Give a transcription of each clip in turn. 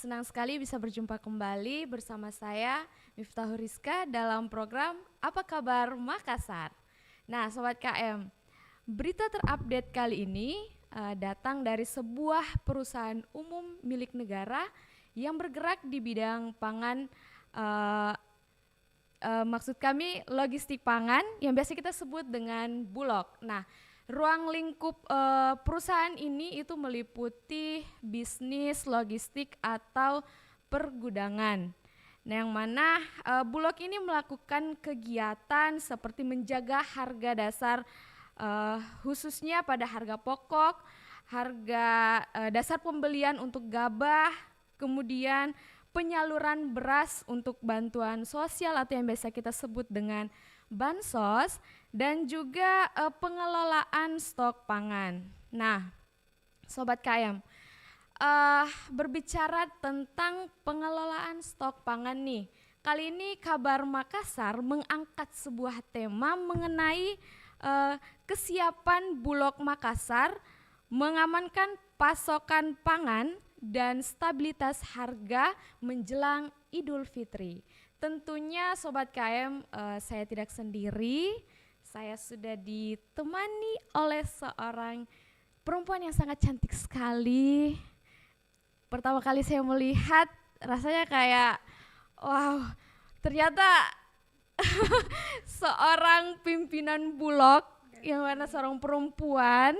senang sekali bisa berjumpa kembali bersama saya Miftahul Rizka dalam program Apa Kabar Makassar. Nah, Sobat KM, berita terupdate kali ini datang dari sebuah perusahaan umum milik negara yang bergerak di bidang pangan, uh, maksud kami logistik pangan yang biasa kita sebut dengan Bulog. Nah, ruang lingkup perusahaan ini itu meliputi bisnis logistik atau pergudangan. Nah, yang mana Bulog ini melakukan kegiatan seperti menjaga harga dasar, khususnya pada harga pokok, harga dasar pembelian untuk gabah, kemudian penyaluran beras untuk bantuan sosial atau yang biasa kita sebut dengan bansos, dan juga pengelolaan stok pangan. Nah, Sobat KM, berbicara tentang pengelolaan stok pangan nih, kali ini Kabar Makassar mengangkat sebuah tema mengenai kesiapan Bulog Makassar mengamankan pasokan pangan dan stabilitas harga menjelang Idul Fitri. Tentunya Sobat KM, saya tidak sendiri, saya sudah ditemani oleh seorang perempuan yang sangat cantik sekali. Pertama kali saya melihat, rasanya kayak, wow, ternyata seorang pimpinan Bulog yang mana seorang perempuan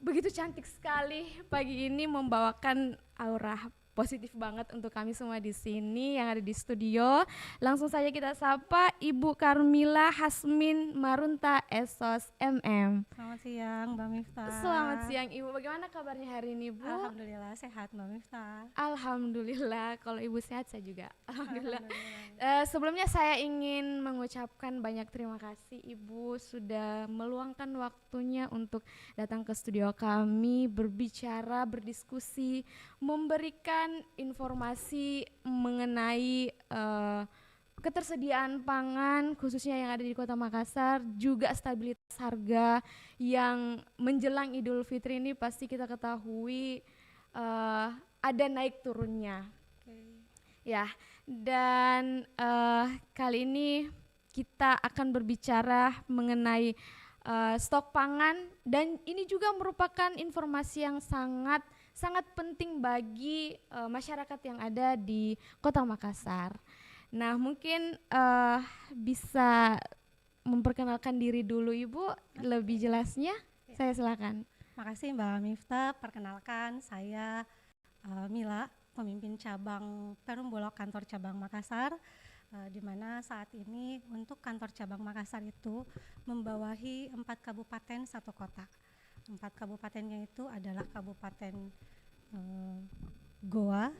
begitu cantik sekali pagi ini membawakan aura positif banget untuk kami semua di sini yang ada di studio. Langsung saja kita sapa Ibu Karmila Hasmin Marunta SOS MM. Selamat siang Mbak Miftah. Selamat siang Ibu, bagaimana kabarnya hari ini Bu? Alhamdulillah sehat Mbak Miftah. Alhamdulillah, kalau Ibu sehat saya juga Alhamdulillah. Sebelumnya saya ingin mengucapkan banyak terima kasih Ibu sudah meluangkan waktunya untuk datang ke studio kami, berbicara, berdiskusi, memberikan informasi mengenai ketersediaan pangan khususnya yang ada di Kota Makassar, juga stabilitas harga yang menjelang Idul Fitri ini pasti kita ketahui ada naik turunnya. Ya, dan kali ini kita akan berbicara mengenai stok pangan, dan ini juga merupakan informasi yang sangat penting bagi masyarakat yang ada di Kota Makassar. Nah, mungkin bisa memperkenalkan diri dulu Ibu, lebih jelasnya. Saya silakan. Makasih Mbak Miftah. Perkenalkan saya Mila, pemimpin cabang Perum Bulog kantor cabang Makassar, di mana saat ini untuk kantor cabang Makassar itu membawahi 4 kabupaten 1 kota. 4 kabupatennya itu adalah Kabupaten Goa,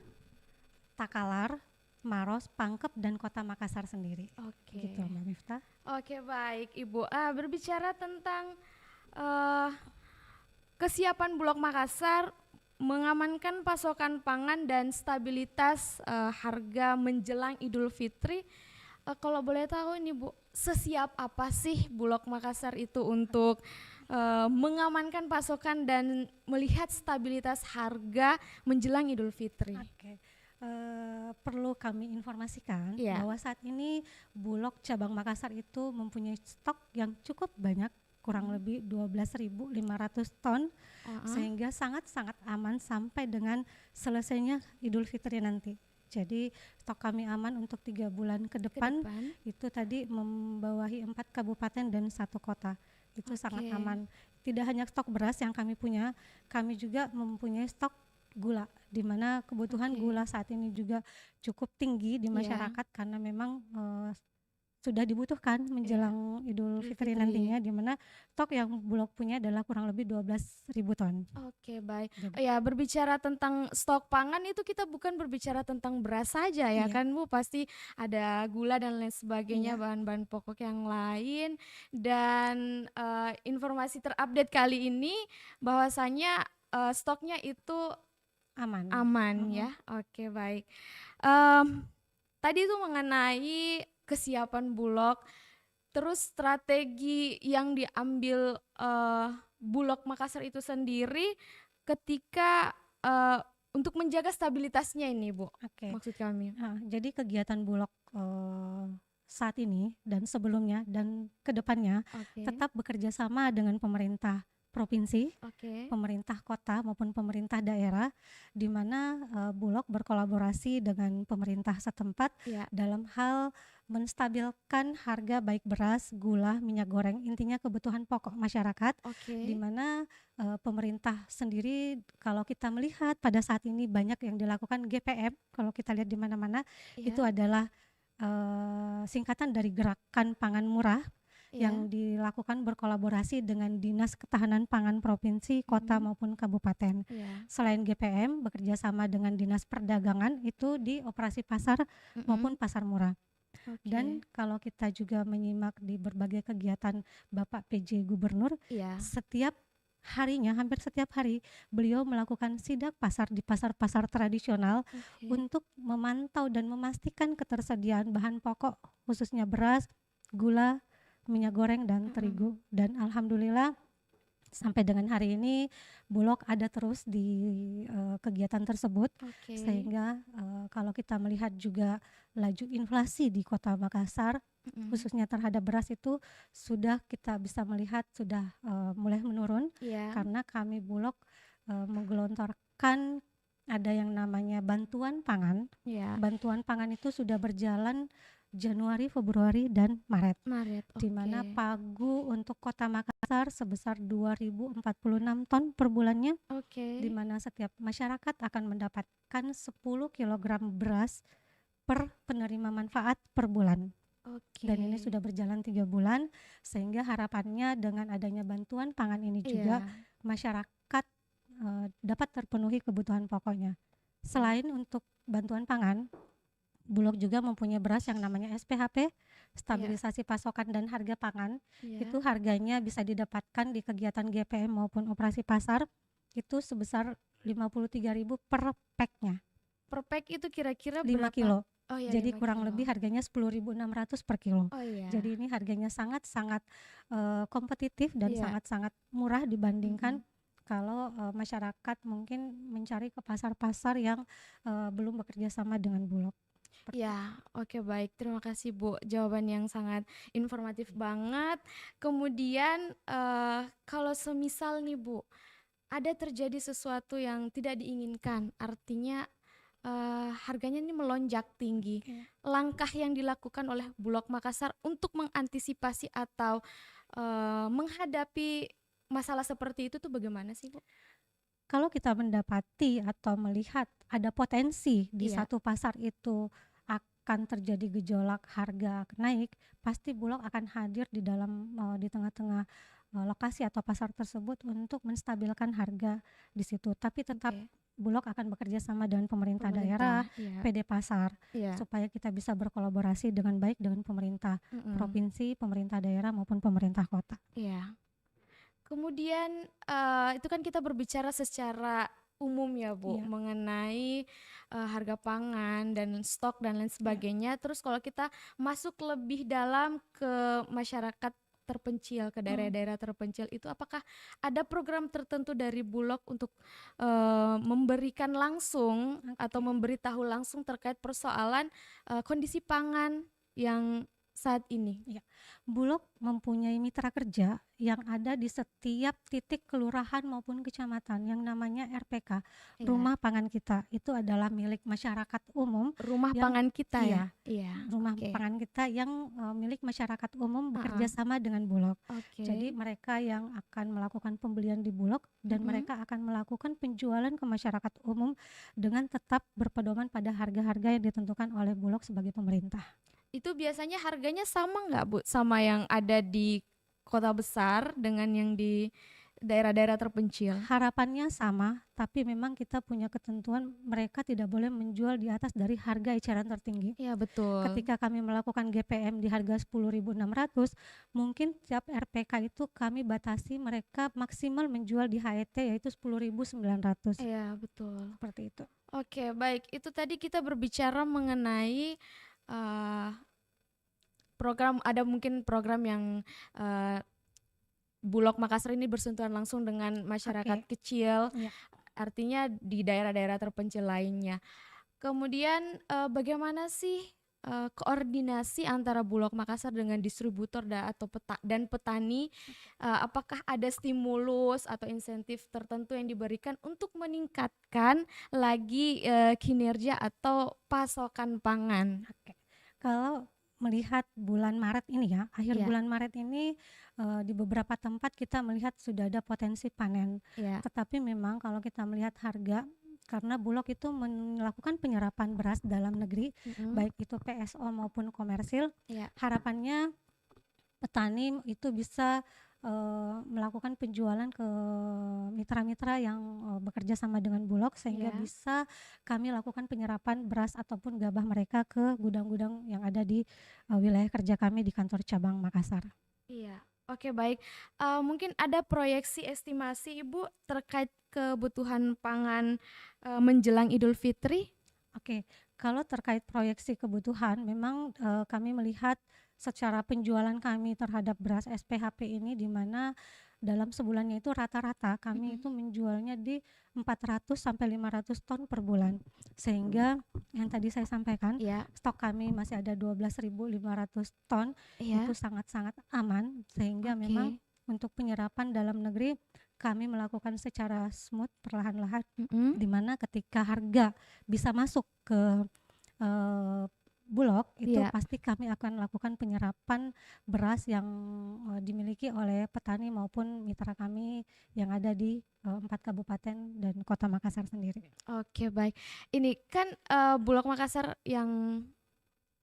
Takalar, Maros, Pangkep, dan Kota Makassar sendiri. Oke. Gitu Mbak Miftah. Oke, baik Ibu. Berbicara tentang kesiapan Bulog Makassar mengamankan pasokan pangan dan stabilitas harga menjelang Idul Fitri. Kalau boleh tahu nih Bu, sesiap apa sih Bulog Makassar itu untuk mengamankan pasokan dan melihat stabilitas harga menjelang Idul Fitri? Oke. Perlu kami informasikan Yeah. bahwa saat ini Bulog cabang Makassar itu mempunyai stok yang cukup banyak, kurang lebih 12.500 ton, sehingga sangat-sangat aman sampai dengan selesainya Idul Fitri nanti. Jadi stok kami aman untuk 3 bulan ke depan. Itu tadi membawahi 4 kabupaten dan 1 kota. Itu sangat aman. Tidak hanya stok beras yang kami punya, kami juga mempunyai stok gula, di mana kebutuhan gula saat ini juga cukup tinggi di masyarakat karena memang sudah dibutuhkan menjelang Idul Fitri nantinya, di mana stok yang Bulog punya adalah kurang lebih 12.000 ton. Oke, baik. Ya, berbicara tentang stok pangan itu kita bukan berbicara tentang beras saja ya kan Bu, pasti ada gula dan lain sebagainya, bahan-bahan pokok yang lain. Dan informasi terupdate kali ini bahwasanya stoknya itu aman ya. Oke, baik. Tadi itu mengenai kesiapan Bulog, terus strategi yang diambil Bulog Makassar itu sendiri ketika untuk menjaga stabilitasnya ini, Bu, Oke. maksud kami. Jadi kegiatan Bulog saat ini dan sebelumnya dan kedepannya Oke. tetap bekerja sama dengan pemerintah provinsi, Oke. pemerintah kota maupun pemerintah daerah, di mana Bulog berkolaborasi dengan pemerintah setempat Ya. dalam hal menstabilkan harga baik beras, gula, minyak goreng, intinya kebutuhan pokok masyarakat, di Oke. mana pemerintah sendiri kalau kita melihat pada saat ini banyak yang dilakukan GPM, kalau kita lihat di mana-mana itu Iya. adalah singkatan dari Gerakan Pangan Murah yang Iya. dilakukan berkolaborasi dengan Dinas Ketahanan Pangan Provinsi, Kota maupun Kabupaten. Iya. Selain GPM, bekerja sama dengan Dinas Perdagangan itu di operasi pasar maupun pasar murah. Oke. Dan kalau kita juga menyimak di berbagai kegiatan Bapak PJ Gubernur, Iya. setiap harinya, hampir setiap hari, beliau melakukan sidak pasar di pasar-pasar tradisional Oke. untuk memantau dan memastikan ketersediaan bahan pokok, khususnya beras, gula, minyak goreng, dan terigu. Dan alhamdulillah sampai dengan hari ini Bulog ada terus di kegiatan tersebut, Oke. sehingga kalau kita melihat juga laju inflasi di Kota Makassar, khususnya terhadap beras itu sudah kita bisa melihat sudah mulai menurun, Iya. karena kami Bulog menggelontorkan ada yang namanya bantuan pangan. Iya. Bantuan pangan itu sudah berjalan Januari, Februari, dan Maret, Maret. di mana Oke. pagu untuk Kota Makassar sebesar 2046 ton per bulannya, Oke. di mana setiap masyarakat akan mendapatkan 10 kg beras per penerima manfaat per bulan. Oke. Dan ini sudah berjalan 3 bulan, sehingga harapannya dengan adanya bantuan pangan ini juga Iya. masyarakat dapat terpenuhi kebutuhan pokoknya. Selain untuk bantuan pangan, Bulog juga mempunyai beras yang namanya SPHP, stabilisasi pasokan dan harga pangan. Iya. Itu harganya bisa didapatkan di kegiatan GPM maupun operasi pasar itu sebesar 53.000 per packnya, Per pack itu kira-kira 5 berapa? kilo. Oh ya, Jadi 5 kurang kilo. lebih harganya 10.600 per kilo. Oh iya. Jadi ini harganya sangat-sangat kompetitif dan Iya. sangat-sangat murah dibandingkan kalau masyarakat mungkin mencari ke pasar-pasar yang belum bekerja sama dengan Bulog. Ya, oke, baik. Terima kasih, Bu. Jawaban yang sangat informatif banget. Kemudian kalau semisal nih, Bu, ada terjadi sesuatu yang tidak diinginkan, artinya harganya ini melonjak tinggi. Oke. Langkah yang dilakukan oleh Bulog Makassar untuk mengantisipasi atau menghadapi masalah seperti itu tuh bagaimana sih, Bu? Kalau kita mendapati atau melihat ada potensi di Iya. satu pasar itu akan terjadi gejolak harga naik, pasti Bulog akan hadir di dalam di tengah-tengah lokasi atau pasar tersebut untuk menstabilkan harga di situ. Tapi tetap Oke. Bulog akan bekerja sama dengan pemerintah daerah, Iya. PD pasar, Iya. supaya kita bisa berkolaborasi dengan baik dengan pemerintah provinsi, pemerintah daerah maupun pemerintah kota. Iya. Kemudian itu kan kita berbicara secara umum ya, Bu, Iya. mengenai harga pangan dan stok dan lain sebagainya. Terus kalau kita masuk lebih dalam ke masyarakat terpencil, ke daerah-daerah terpencil itu, apakah ada program tertentu dari Bulog untuk memberikan langsung atau memberitahu langsung terkait persoalan kondisi pangan yang saat ini? Iya. Bulog mempunyai mitra kerja yang ada di setiap titik kelurahan maupun kecamatan yang namanya RPK, Iya. Rumah Pangan Kita. Itu adalah milik masyarakat umum, Rumah yang- pangan kita ya? iya, Iya. rumah Oke. pangan kita yang milik masyarakat umum bekerja sama dengan Bulog. Oke. Jadi mereka yang akan melakukan pembelian di Bulog dan mereka akan melakukan penjualan ke masyarakat umum dengan tetap berpedoman pada harga-harga yang ditentukan oleh Bulog sebagai pemerintah. Itu biasanya harganya sama nggak, Bu, sama yang ada di kota besar dengan yang di daerah-daerah terpencil? Harapannya sama, tapi memang kita punya ketentuan mereka tidak boleh menjual di atas dari harga eceran tertinggi. Iya, betul. Ketika kami melakukan GPM di harga 10.600, mungkin tiap RPK itu kami batasi mereka maksimal menjual di HET yaitu 10.900. Iya, betul. Seperti itu. Oke, baik. Itu tadi kita berbicara mengenai program, ada mungkin program yang Bulog Makassar ini bersentuhan langsung dengan masyarakat kecil. Iya. artinya di daerah-daerah terpencil lainnya. Kemudian bagaimana sih koordinasi antara Bulog Makassar dengan distributor atau dan petani? Apakah ada stimulus atau insentif tertentu yang diberikan untuk meningkatkan lagi kinerja atau pasokan pangan? Oke. Kalau melihat bulan Maret ini ya, akhir Ya, bulan Maret ini, di beberapa tempat kita melihat sudah ada potensi panen. ya, Tetapi memang kalau kita melihat harga, karena Bulog itu melakukan penyerapan beras dalam negeri, mm-mm, baik itu PSO maupun komersil, ya, harapannya petani itu bisa melakukan penjualan ke mitra-mitra yang bekerja sama dengan Bulog, sehingga ya, bisa kami lakukan penyerapan beras ataupun gabah mereka ke gudang-gudang yang ada di wilayah kerja kami di kantor cabang Makassar. iya. Oke, baik. Mungkin ada proyeksi estimasi Ibu terkait kebutuhan pangan menjelang Idul Fitri? Oke, kalau terkait proyeksi kebutuhan, memang kami melihat secara penjualan kami terhadap beras SPHP ini, di mana dalam sebulannya itu rata-rata kami Mm-mm. itu menjualnya di 400 sampai 500 ton per bulan. Sehingga yang tadi saya sampaikan, Iya, stok kami masih ada 12.500 ton, itu iya. sangat-sangat aman, sehingga memang Oke. untuk penyerapan dalam negeri kami melakukan secara smooth, perlahan-lahan, Mm-mm. di mana ketika harga bisa masuk ke eee, Bulog, itu Iya. pasti kami akan lakukan penyerapan beras yang dimiliki oleh petani maupun mitra kami yang ada di 4 kabupaten dan kota Makassar sendiri. Oke, baik. Ini kan Bulog Makassar yang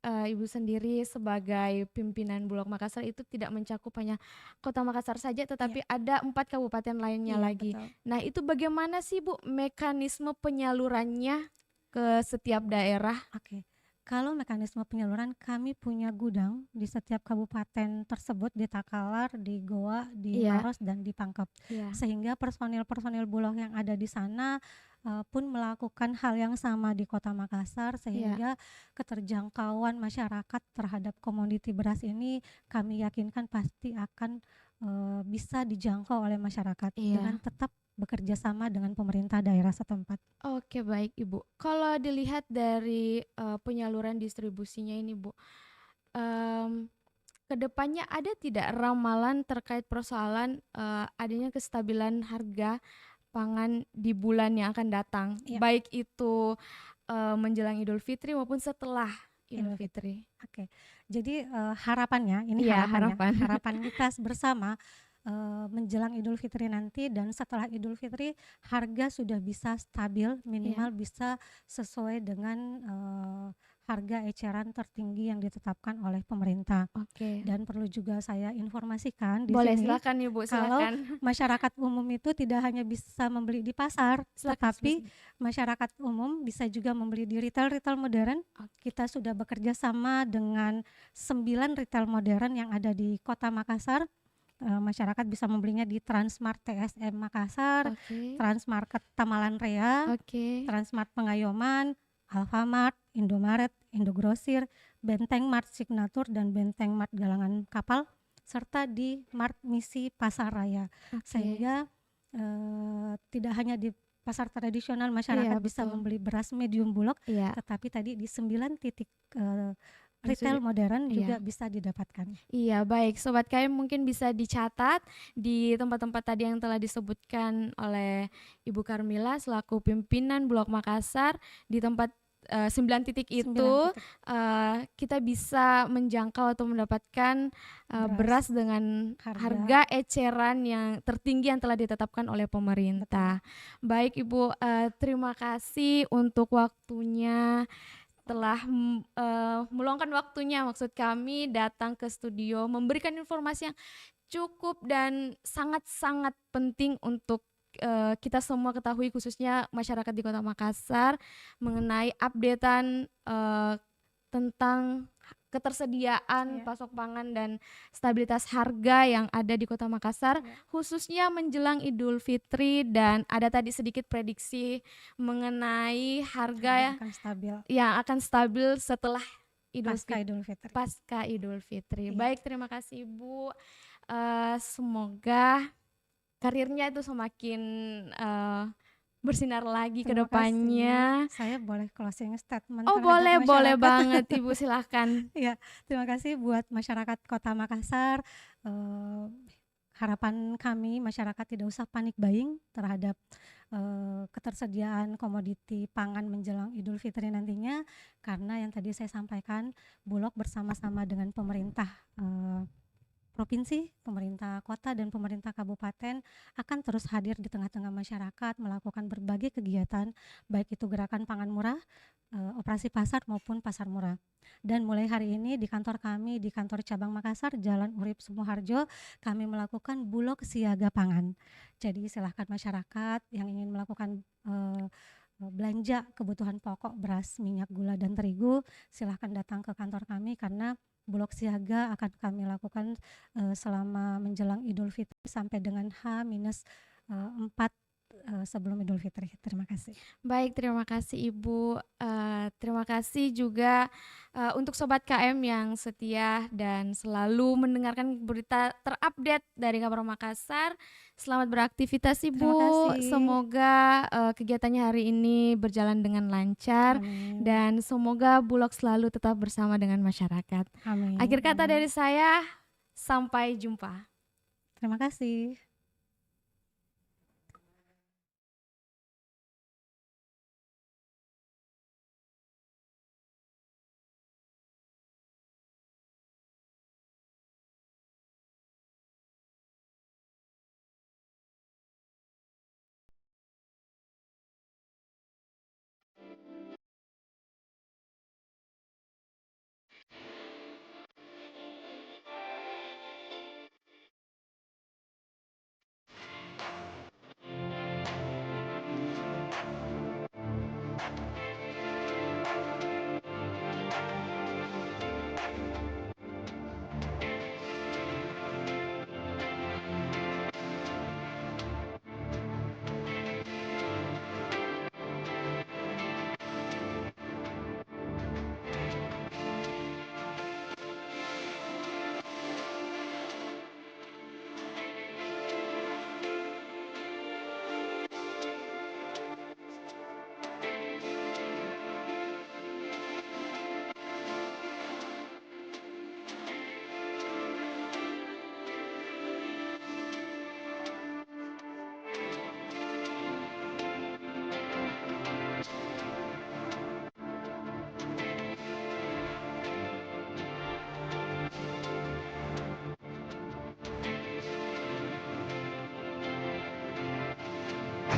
Ibu sendiri sebagai pimpinan Bulog Makassar itu tidak mencakup hanya Kota Makassar saja, Iya, tetapi ada 4 kabupaten lainnya iya lagi. betul. Nah, itu bagaimana sih Bu mekanisme penyalurannya ke setiap daerah? Oke. Kalau mekanisme penyaluran, kami punya gudang di setiap kabupaten tersebut, di Takalar, di Goa, di Iya, Maros, dan di Pangkep. iya, Sehingga personil-personil Bulog yang ada di sana pun melakukan hal yang sama di Kota Makassar, iya, sehingga keterjangkauan masyarakat terhadap komoditi beras ini kami yakinkan pasti akan bisa dijangkau oleh masyarakat dengan iya. tetap bekerja sama dengan pemerintah daerah setempat. Oke, baik Ibu. Kalau dilihat dari penyaluran distribusinya ini Bu, mmm, ke depannya ada tidak ramalan terkait persoalan adanya kestabilan harga pangan di bulan yang akan datang, Ya, baik itu menjelang Idul Fitri maupun setelah Idul Idul Fitri. Fitri? Oke, jadi harapannya, ini Iya, harapan ya, harapan. harapan kita bersama menjelang Idul Fitri nanti dan setelah Idul Fitri harga sudah bisa stabil, Iya, minimal bisa sesuai dengan harga eceran tertinggi yang ditetapkan oleh pemerintah. oke. Dan perlu juga saya informasikan di Boleh, sini silakan Ibu, kalau silakan. masyarakat umum itu tidak hanya bisa membeli di pasar, Silakan tetapi sebut. masyarakat umum bisa juga membeli di retail-retail modern. Oke, Kita sudah bekerja sama dengan 9 retail modern yang ada di Kota Makassar. Masyarakat bisa membelinya di Transmart TSM Makassar, oke, Transmarket Tamalan Rea, oke, Transmart Pengayoman, Alfamart, Indomaret, Indogrosir, Benteng Mart Signatur, dan Benteng Mart Galangan Kapal, serta di Mart Misi Pasar Raya. oke. Sehingga tidak hanya di pasar tradisional Iya, masyarakat bisa betul. membeli beras medium Bulog, Iya, tetapi tadi di 9 titik yang retail sudah modern juga iya. bisa didapatkan. Iya, baik. Sobat KM mungkin bisa dicatat di tempat-tempat tadi yang telah disebutkan oleh Ibu Karmila selaku pimpinan Bulog Makassar. Di tempat 9 titik 9 itu titik kita bisa menjangkau atau mendapatkan beras, beras dengan harga, harga eceran yang tertinggi yang telah ditetapkan oleh betul. pemerintah. Baik Ibu, terima kasih untuk waktunya telah meluangkan waktunya maksud kami datang ke studio memberikan informasi yang cukup dan sangat-sangat penting untuk kita semua ketahui khususnya masyarakat di Kota Makassar mengenai updatean tentang ketersediaan Ya, pasok pangan dan stabilitas harga yang ada di Kota Makassar ya. khususnya menjelang Idul Fitri dan ada tadi sedikit prediksi mengenai Harga harga akan stabil yang akan stabil setelah Idul pasca Fit Idul Fitri. pasca Idul Fitri. Iya, Baik, terima kasih Ibu. Semoga karirnya itu semakin eh, bersinar lagi ke Terima depannya. kasih. Saya boleh closing statement Oh terhadap boleh masyarakat? banget Ibu, silahkan. Ya, terima kasih buat masyarakat Kota Makassar. Eh, Harapan kami masyarakat tidak usah panik buying terhadap ketersediaan komoditi pangan menjelang Idul Fitri nantinya, karena yang tadi saya sampaikan, Bulog bersama-sama dengan pemerintah provinsi, pemerintah kota dan pemerintah kabupaten akan terus hadir di tengah-tengah masyarakat melakukan berbagai kegiatan, baik itu gerakan pangan murah, operasi pasar maupun pasar murah. Dan mulai hari ini di kantor kami, di kantor cabang Makassar, Jalan Urip Sumoharjo, kami melakukan Bulog Siaga Pangan. Jadi silahkan masyarakat yang ingin melakukan belanja kebutuhan pokok beras, minyak, gula, dan terigu, silahkan datang ke kantor kami karena Bulog Siaga akan kami lakukan selama menjelang Idul Fitri sampai dengan H-4 sebelum Idul Fitri. Terima kasih. Baik, terima kasih Ibu. Terima kasih juga untuk Sobat KM yang setia dan selalu mendengarkan berita terupdate dari Kabar Makassar. Selamat beraktivitas Terima Ibu. kasih. Semoga kegiatannya hari ini berjalan dengan lancar Amin. dan semoga Bulog selalu tetap bersama dengan masyarakat. Amin. Akhir kata Amin. dari saya, sampai jumpa. Terima kasih.